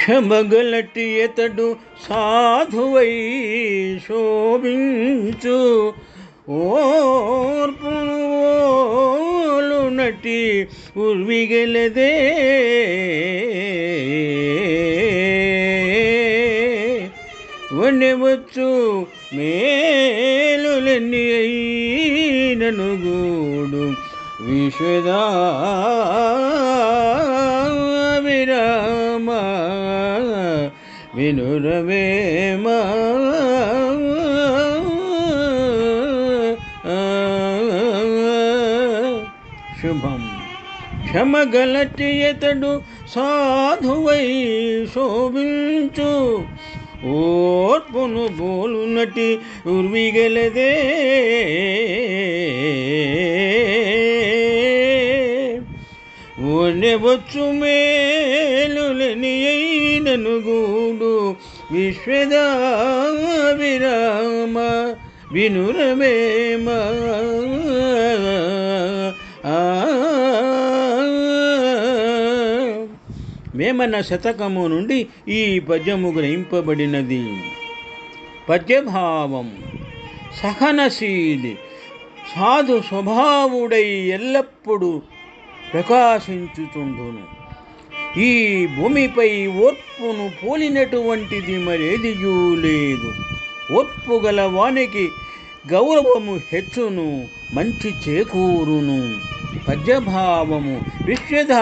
క్షమగలటి ఎతడు సాధువై శోభించు ఓర్పులు నటి ఉర్విగెలదే వనెవచ్చు మేలులన్నీ అయినను గూడు విశ్వదావిరామ వినురవేమ శుభం. క్షమగలటి ఎతడు సాధువై శోభించు ఓర్పును బోలునటి ఉర్విగెలదే వనెవచ్చు మేలులని అయినను గూడు విశ్వదావిరామ వినురవేమ. వేమన శతకము నుండి ఈ పద్యము గ్రహింపబడినది. పద్యభావం: సహనశీలి, సాధు స్వభావుడై ఎల్లప్పుడూ ప్రకాశించుచుండును. ఈ భూమిపై ఓర్పును పోలినటువంటిది మరేదియూ లేదు. ఓర్పు గల వానికి గౌరవము హెచ్చును, మంచి చేకూరును. పద్యభావము: విశ్వద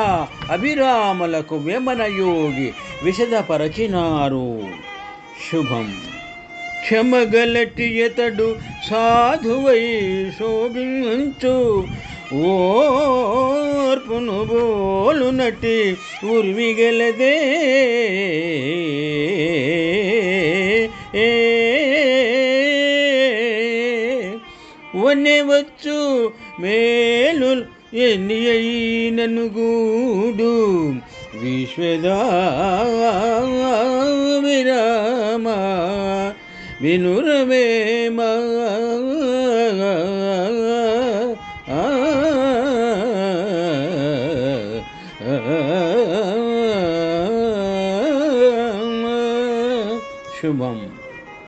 అభిరామలకు వేమన యోగి విశదపరచినారు. శుభం. క్షమగలటి ఎతడు సాధువై శోభించు ఓర్పును బోలునటి ఉర్విగెలదే వనెవచ్చు మేలు ఎన్ని అయినను గూడు విశ్వదావిరామ వినురవేమ. శుభం.